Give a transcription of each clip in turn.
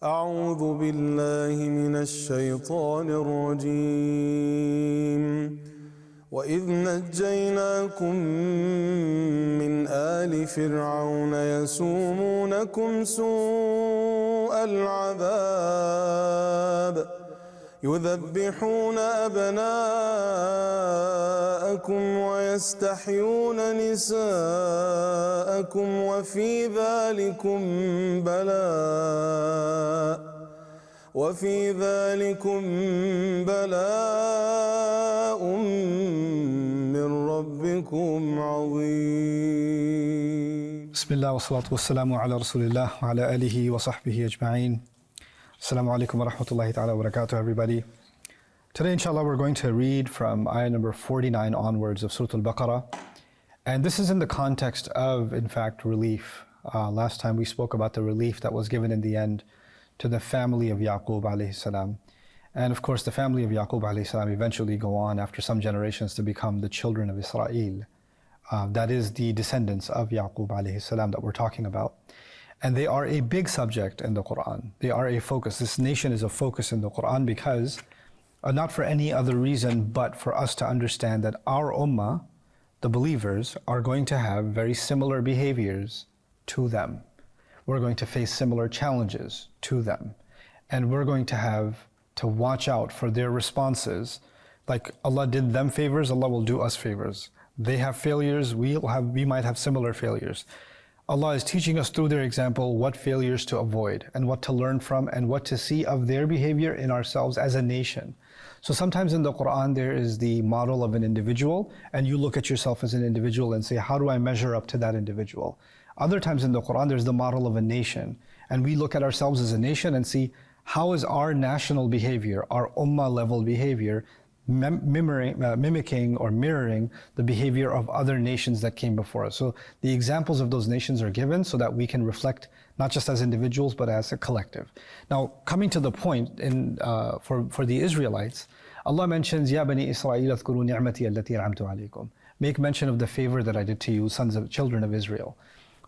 أعوذ بالله من الشيطان الرجيم وإذ نجيناكم من آل فرعون يسومونكم سوء العذاب يذبحون أبناءكم ويستحيون نساءكم وفي ذلكم بلاء من ربكم عظيم. بسم الله والصلاة والسلام على رسول الله وعلى آله وصحبه أجمعين. Assalamu alaikum wa rahmatullahi ta'ala wa barakatuh, everybody. Today, inshallah, we're going to read from ayah number 49 onwards of Surah Al-Baqarah. And this is in the context of, in fact, relief. Last time we spoke about the relief that was given in the end to the family of Yaqub alayhi salam. And of course, the family of Yaqub alayhi salam eventually go on after some generations to become the children of Israel. That is the descendants of Yaqub alayhi salam that we're talking about. And they are a big subject in the Quran. They are a focus. This nation is a focus in the Quran because, not for any other reason, but for us to understand that our ummah, the believers, are going to have very similar behaviors to them. We're going to face similar challenges to them. And we're going to have to watch out for their responses. Like Allah did them favors, Allah will do us favors. They have failures, we might have similar failures. Allah is teaching us through their example what failures to avoid and what to learn from and what to see of their behavior in ourselves as a nation. So sometimes in the Quran there is the model of an individual and you look at yourself as an individual and say, how do I measure up to that individual? Other times in the Quran there's the model of a nation and we look at ourselves as a nation and see how is our national behavior, our ummah level behavior, mimicking or mirroring the behavior of other nations that came before us. So the examples of those nations are given so that we can reflect not just as individuals but as a collective. Now coming to the point for the Israelites, Allah mentions, Ya Bani Israel adhkuru ni'mati allati an'amtu alaykum. Make mention of the favor that I did to you, children of Israel.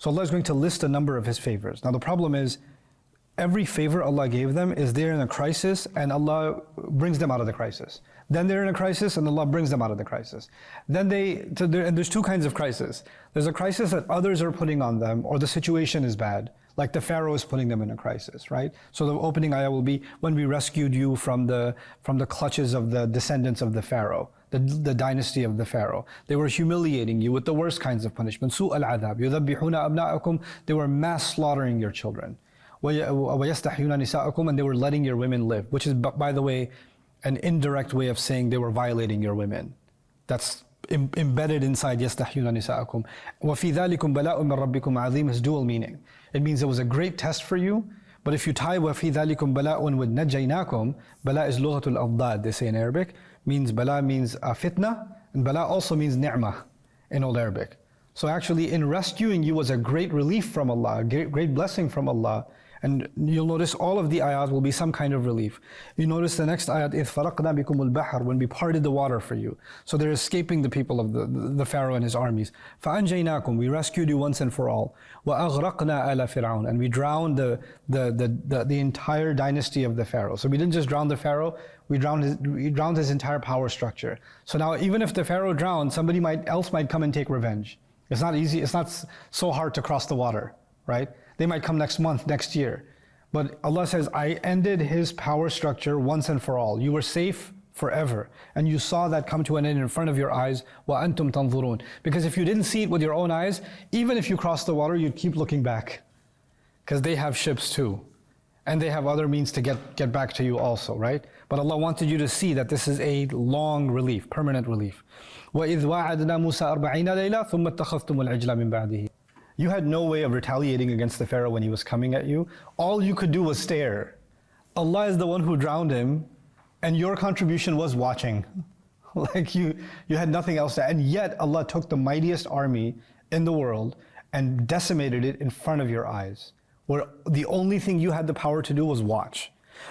So Allah is going to list a number of His favors. Now the problem is, every favor Allah gave them is they're in a crisis and Allah brings them out of the crisis. Then they're in a crisis and Allah brings them out of the crisis. And there's two kinds of crisis. There's a crisis that others are putting on them or the situation is bad, like the pharaoh is putting them in a crisis, right? So the opening ayah will be, when we rescued you from the clutches of the descendants of the pharaoh, the dynasty of the pharaoh. They were humiliating you with the worst kinds of punishment. Su' al-adhab, yudhabbihuna abna'akum, they were mass slaughtering your children. وَيَسْتَحْيُونَ نِسَاءَكُمْ, and they were letting your women live, which is, by the way, an indirect way of saying they were violating your women. That's embedded inside يَسْتَحْيُونَ نِسَاءَكُمْ. وَفِي ذَلِكُمْ بَلَاءٌ مِّن رَبِّكُمْ عَظِيمٌ is dual meaning. It means it was a great test for you, but if you tie وَفِي ذَلِكُمْ بَلَاءٌ with نَجَّيْنَاكُمْ, bala is لغة الأضداد, they say in Arabic, means bala means fitna, and bala also means ni'mah in Old Arabic. So actually in rescuing you was a great relief from Allah, a great blessing from Allah. And you'll notice all of the ayat will be some kind of relief. You notice the next ayat, إِذْ فَرَقْنَا بِكُمُ الْبَحْرِ, when we parted the water for you. So they're escaping the people of the Pharaoh and his armies. فَأَنْجَيْنَاكُمْ, we rescued you once and for all. وَأَغْرَقْنَا آلَ فِرْعَوْنَ, and we drowned the entire dynasty of the Pharaoh. So we didn't just drown the Pharaoh, we drowned his entire power structure. So now even if the Pharaoh drowned, somebody else might come and take revenge. It's not easy, it's not so hard to cross the water, right? They might come next month, next year. But Allah says, I ended his power structure once and for all. You were safe forever. And you saw that come to an end in front of your eyes. وَأَنْتُمْ تَنْظُرُونَ. Because if you didn't see it with your own eyes, even if you crossed the water, you'd keep looking back. Because they have ships too. And they have other means to get back to you also, right? But Allah wanted you to see that this is a long relief, permanent relief. وَإِذْ وَعَدْنَا مُوسَى 40 لَيْلَةً ثُمَّ اتَّخَذْتُمُ الْعِجْلَ مِنْ بَعْدِهِ. You had no way of retaliating against the Pharaoh when he was coming at you. All you could do was stare. Allah is the one who drowned him, and your contribution was watching. Like you had nothing else to, and yet Allah took the mightiest army in the world and decimated it in front of your eyes, where the only thing you had the power to do was watch.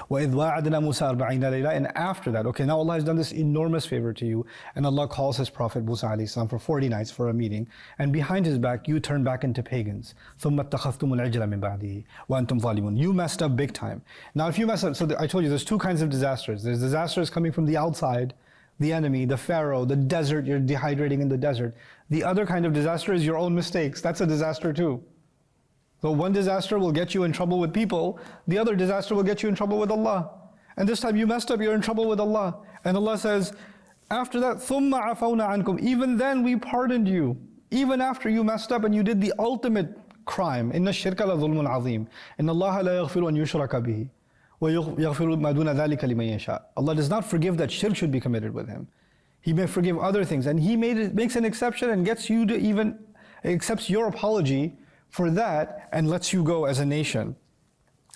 وَإِذْ وَاعَدْنَا مُوسَى 40 لَيْلَةً. And after that, okay, now Allah has done this enormous favor to you, and Allah calls His Prophet Musa alayhi salam for 40 nights for a meeting, and behind his back, you turn back into pagans. ثُمَّ اتَّخَذْتُمُ الْعِجْلَ مِنْ بَعْدِهِ وَأَنْتُمْ ظَالِمُونَ. You messed up big time. Now if you mess up, so I told you there's two kinds of disasters. There's disasters coming from the outside, the enemy, the pharaoh, the desert, you're dehydrating in the desert. The other kind of disaster is your own mistakes. That's a disaster too. So one disaster will get you in trouble with people, the other disaster will get you in trouble with Allah. And this time you messed up, you're in trouble with Allah. And Allah says, after that, ثُمَّ عَفَوْنَا عَنْكُمْ. Even then we pardoned you. Even after you messed up and you did the ultimate crime. إِنَّ الشِّرْكَ لَظُلْمٌ عَظِيمٌ إِنَّ اللَّهَ لَا يَغْفِرُ أَن يُشْرَكَ بِهِ وَيَغْفِرُ مَا دُونَ ذَلِكَ لِمَن يَشَاءُ. Allah does not forgive that shirk should be committed with Him. He may forgive other things, and He makes an exception and gets you to even accepts your apology for that and lets you go as a nation.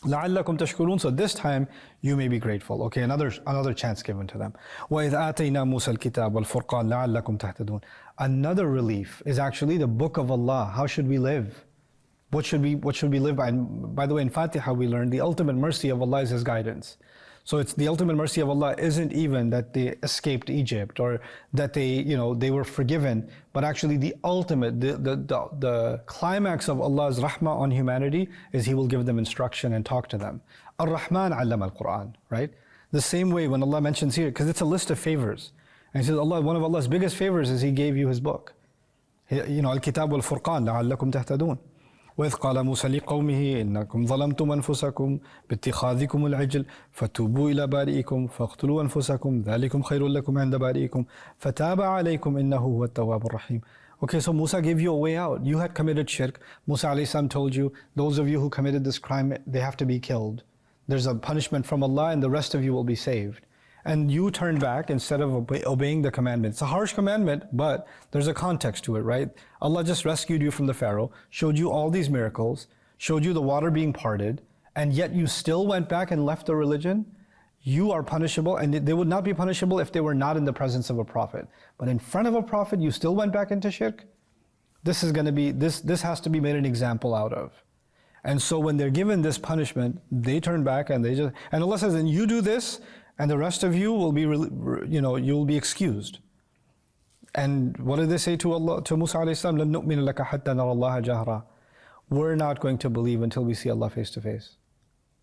لَعَلَّكُمْ تَشْكُرُونَ. So this time you may be grateful. Okay, another chance given to them. وَإِذْ آتَيْنَا مُوسَى الْكِتَابَ وَالْفُرْقَانَ لَعَلَّكُمْ تَهْتَدُونَ. Another relief is actually the book of Allah. How should we live? What should we live by? And by the way, in Fatiha we learned the ultimate mercy of Allah is His guidance. So it's the ultimate mercy of Allah isn't even that they escaped Egypt or that they were forgiven, but actually the ultimate, the climax of Allah's rahmah on humanity is He will give them instruction and talk to them. Ar-Rahman allama al-Quran, right? The same way when Allah mentions here, because it's a list of favors. And He says, one of Allah's biggest favors is He gave you His book. Al-Kitab wal-Furqan la'allakum tahtadun. وإذ قال موسى لقومه إنكم ظلمتم أنفسكم باتخاذكم العجل فتوبوا إلى بارئكم فاقتلوا أنفسكم ذلكم خير لكم عند بارئكم فتاب عليكم إنه هو التواب الرحيم. Okay, so Musa gave you a way out. You had committed shirk. Musa alayhi salam told you, those of you who committed this crime, they have to be killed. There's a punishment from Allah and the rest of you will be saved. And you turned back instead of obeying the commandment. It's a harsh commandment, but there's a context to it, right? Allah just rescued you from the pharaoh, showed you all these miracles, showed you the water being parted, and yet you still went back and left the religion. You are punishable, and they would not be punishable if they were not in the presence of a prophet. But in front of a prophet, you still went back into shirk. This is going to be, this has to be made an example out of. And so when they're given this punishment, they turn back and and Allah says, and you do this, and the rest of you will be, you'll be excused. And what did they say to Allah, to Musa alayhi salam? لَن نُؤْمِنَ لَكَ حَتَّى نَرَى اللَّهَ جَهْرًا. We're not going to believe until we see Allah face to face.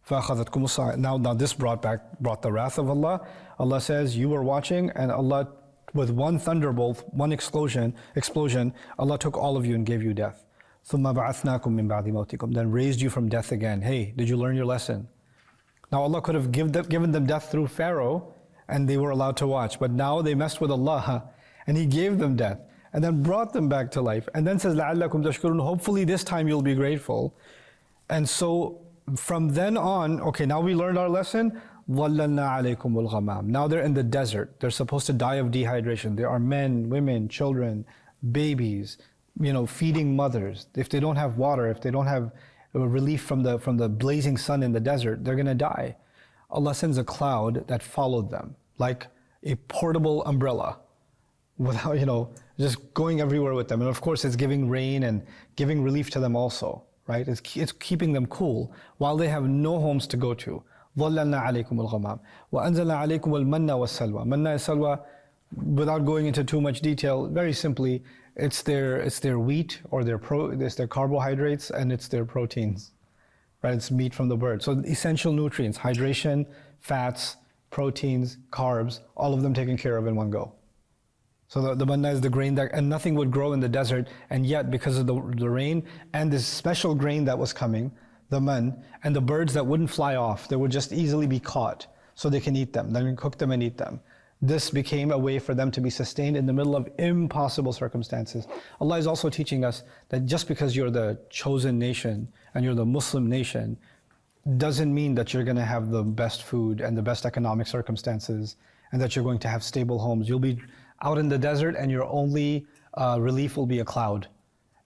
فَأَخَذَتْكُمُ الصَّاعِقَةُ. Now this brought the wrath of Allah. Allah says, you were watching, and Allah, with one thunderbolt, one explosion, Allah took all of you and gave you death. ثُمَّ بَعَثْنَاكُم مِّن بَعْدِ مَوْتِكُم. Then raised you from death again. Hey, did you learn your lesson? Now Allah could have given them death through Pharaoh and they were allowed to watch, but now they messed with Allah and He gave them death and then brought them back to life and then says, لَعَلَّكُمْ تَشْكُرُونَ. Hopefully this time you'll be grateful. And so from then on, okay, now we learned our lesson. وَلَّلْنَا عَلَيْكُمُ الْغَمَامِ. Now they're in the desert. They're supposed to die of dehydration. There are men, women, children, babies, feeding mothers. If they don't have water, if they don't have relief from the blazing sun in the desert, they're going to die. Allah sends a cloud that followed them, like a portable umbrella, without, just going everywhere with them. And of course, it's giving rain and giving relief to them also, right? It's keeping them cool while they have no homes to go to. ظَلَّلْنَا عَلَيْكُمُ الْغَمَامِ وَأَنزَلْنَا عَلَيْكُمُ الْمَنَّ وَالسَّلْوَى. Manna and salwa, without going into too much detail, very simply, it's their wheat or it's their carbohydrates and it's their proteins, right? It's meat from the bird. So essential nutrients, hydration, fats, proteins, carbs, all of them taken care of in one go. So the manna is the grain and nothing would grow in the desert, and yet because of the rain and this special grain that was coming, the man, and the birds that wouldn't fly off, they would just easily be caught so they can eat them. Then we cook them and eat them. This became a way for them to be sustained in the middle of impossible circumstances. Allah is also teaching us that just because you're the chosen nation and you're the Muslim nation, doesn't mean that you're going to have the best food and the best economic circumstances and that you're going to have stable homes. You'll be out in the desert and your only relief will be a cloud.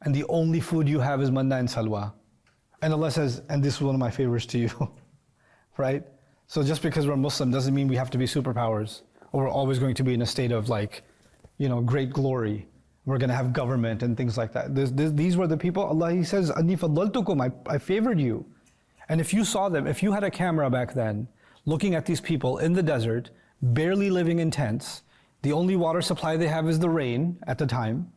And the only food you have is manna and salwa. And Allah says, and this is one of my favors to you, right? So just because we're Muslim doesn't mean we have to be superpowers. Or we're always going to be in a state of great glory. We're going to have government and things like that. These were the people, Allah, He says, أَنِّي فَضَّلْتُكُمْ, I favored you. And if you saw them, if you had a camera back then, looking at these people in the desert, barely living in tents. The only water supply they have is the rain at the time,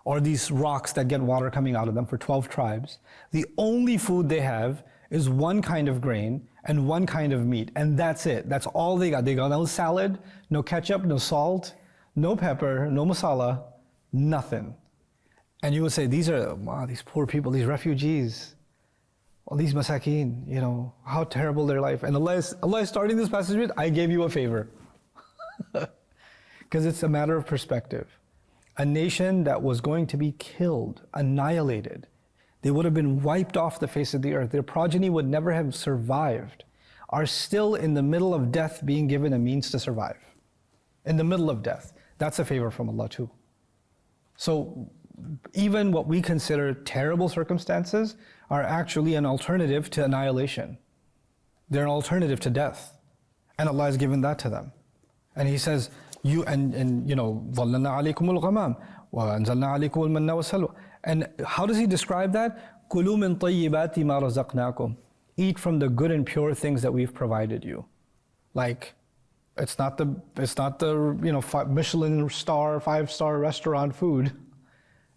or these rocks that get water coming out of them for 12 tribes. The only food they have is one kind of grain and one kind of meat, and that's it. That's all they got. They got no salad, no ketchup, no salt, no pepper, no masala, nothing. And you would say, these are, wow, these poor people, these refugees, all these masakeen, you know, how terrible their life. And Allah is starting this passage with, I gave you a favor. Because it's a matter of perspective. A nation that was going to be killed, annihilated, they would have been wiped off the face of the earth. Their progeny would never have survived, are still in the middle of death being given a means to survive. In the middle of death. That's a favor from Allah too. So even what we consider terrible circumstances are actually an alternative to annihilation. They're an alternative to death. And Allah has given that to them. And He says, you know, ظَلَّلْنَا عَلَيْكُمُ الْغَمَامِ وَأَنزَلْنَا عَلَيْكُمُ الْمَنَّ وَالسَّلْوَىٰ. And how does He describe that? كُلُوا مِن طَيِّبَاتِ مَا رَزَقْنَاكُمْ. Eat from the good and pure things that we've provided you. Like, it's not the you know, Michelin star, 5-star restaurant food.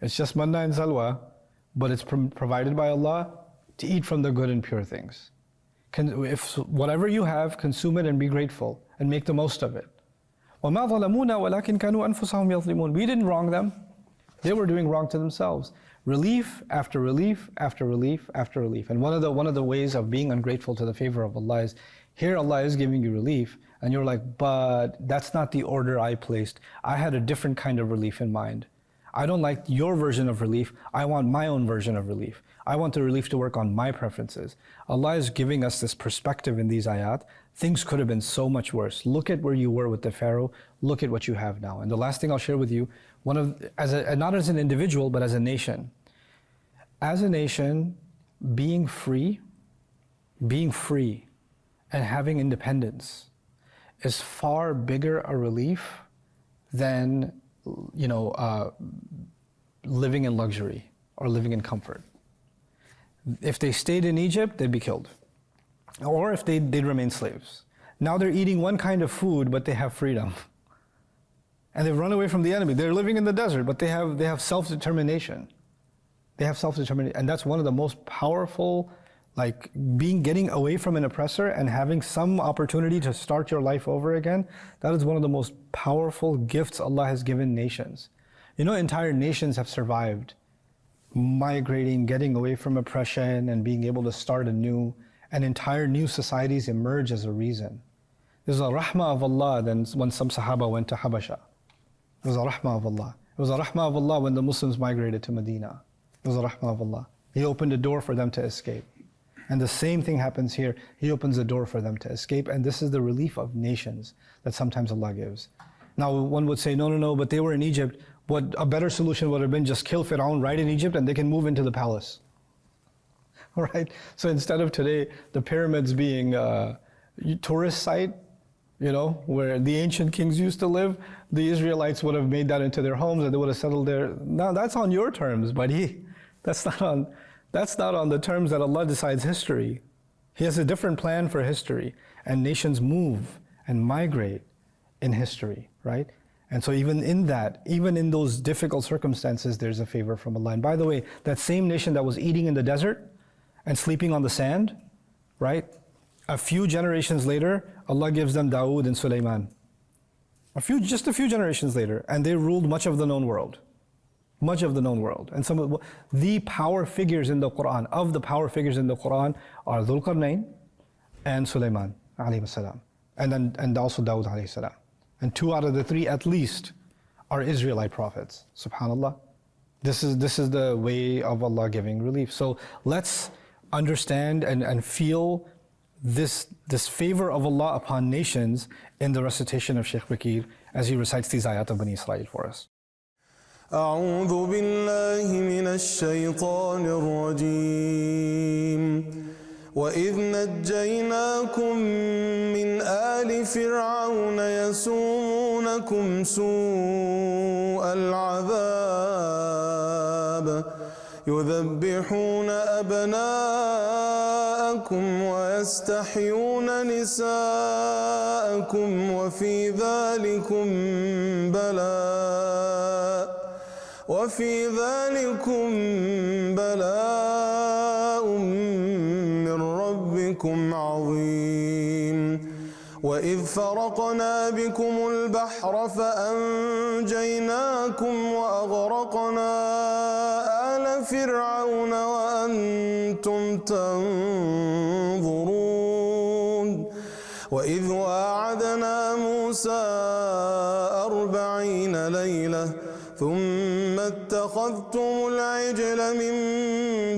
It's just manna and salwa, but it's provided by Allah to eat from the good and pure things. If whatever you have, consume it and be grateful and make the most of it. وَمَا ظَلَمُونَا وَلَكِنْ كَانُوا أَنفُسَهُمْ يَظْلِمُونَ. We didn't wrong them. They were doing wrong to themselves. Relief after relief after relief after relief. And one of the ways of being ungrateful to the favor of Allah is, here Allah is giving you relief, and you're like, but that's not the order I placed. I had a different kind of relief in mind. I don't like your version of relief. I want my own version of relief. I want the relief to work on my preferences. Allah is giving us this perspective in these ayat. Things could have been so much worse. Look at where you were with the pharaoh. Look at what you have now. And the last thing I'll share with you, not as an individual, but as a nation. As a nation, being free and having independence is far bigger a relief than, you know, living in luxury or living in comfort. If they stayed in Egypt, they'd be killed. Or if they'd remain slaves. Now they're eating one kind of food, but they have freedom. And they've run away from the enemy. They're living in the desert, but they have self-determination. They have self-determination. And that's one of the most powerful, like getting away from an oppressor and having some opportunity to start your life over again. That is one of the most powerful gifts Allah has given nations. You know, entire nations have survived migrating, getting away from oppression and being able to start anew. And entire new societies emerge as a reason. There's a rahmah of Allah then when some Sahaba went to Habasha. It was a rahmah of Allah. It was a rahmah of Allah when the Muslims migrated to Medina. It was a rahmah of Allah. He opened a door for them to escape. And the same thing happens here. He opens a door for them to escape. And this is the relief of nations that sometimes Allah gives. Now one would say, no, but they were in Egypt. What a better solution would have been just kill Pharaoh right in Egypt and they can move into the palace. Right? So instead of today, the pyramids being a tourist site, you know, where the ancient kings used to live, the Israelites would have made that into their homes and they would have settled there. Now that's on your terms, buddy. That's not on the terms that Allah decides history. He has a different plan for history. And nations move and migrate in history, right? And so even in those difficult circumstances, there's a favor from Allah. And by the way, that same nation that was eating in the desert and sleeping on the sand, right? A few generations later, Allah gives them Dawood and Sulaiman. Just a few generations later, and they ruled much of the known world. Much of the known world. And some of the power figures in the Quran, are Dhul Qarnayn and Sulaiman alayhi salam. And also Dawood alayhi salam. And 2 out of the 3 at least are Israelite prophets. SubhanAllah. This is the way of Allah giving relief. So let's understand and feel this favor of Allah upon nations in the recitation of Shaykh Bakir as he recites these ayat of Bani Israel for us. أعوذ بالله من الشيطان الرجيم وإذ نجيناكم من آل فرعون يسومونكم سوء العذاب يذبحون أبناءكم وتستحيون نساءكم وفي ذلكم بلاء من ربكم عظيم. وإذ فرقنا بكم البحر فأنجيناكم وأغرقنا آل فرعون وأنتم تنظرون. وإذ واعدنا موسى 40 ليلة ثم اتخذتم العجل من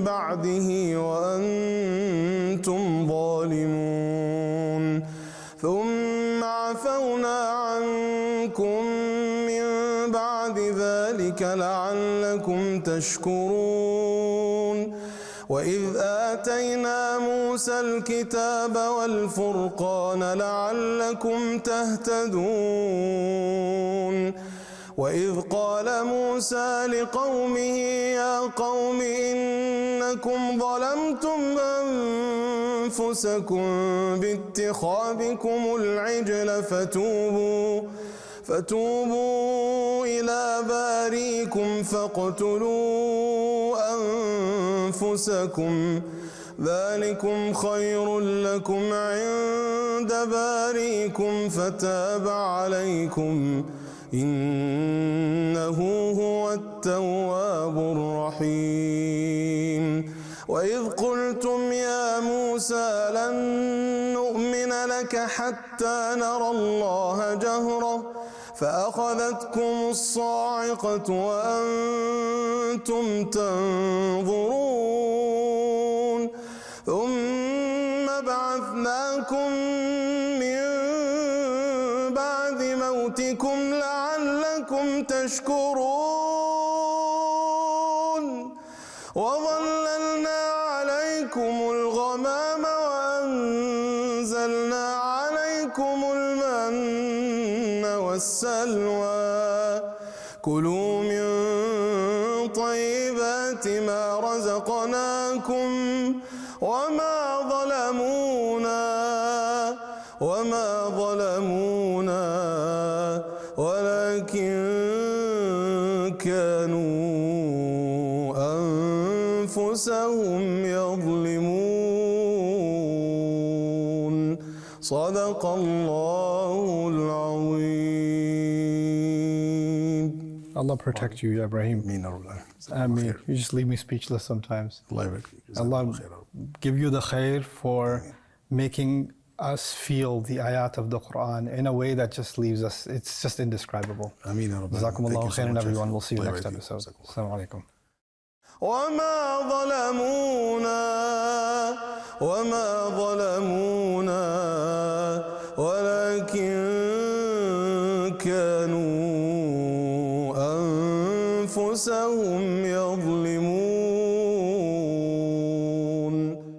بعده وأنتم ظالمون. ثم عفونا عنكم من بعد ذلك لعلكم تشكرون. وإذ آتينا موسى الكتاب والفرقان لعلكم تهتدون. وإذ قال موسى لقومه يا قوم إنكم ظلمتم أنفسكم باتخاذكم العجل فتوبوا إلى باريكم فاقتلوا أنفسكم ذلكم خير لكم عند باريكم فتاب عليكم إنه هو التواب الرحيم. وإذ قلتم يا موسى لن نؤمن لك حتى نرى الله جهرة فأخذتكم الصاعقة وأنتم تنظرون. ثم بعثناكم من بعد موتكم لعلكم تشكرون. وظللنا عليكم الغمام وأنزلنا عليكم المن والسلوى كلوا من طيبات ما رزقناكم وما ظلمونا ولكن كانوا أنفسهم يظلمون. صدق الله العظيم. Allah protect you, Ibrahim. Ameen. You just leave me speechless sometimes. Allah give you the khair for making us feel the ayat of the Quran in a way that just leaves us, it's just indescribable. Jazakumullahu khairan, everyone. We'll see you next episode. Assalamu alaikum. وما ظلمونا ولكن كانوا أنفسهم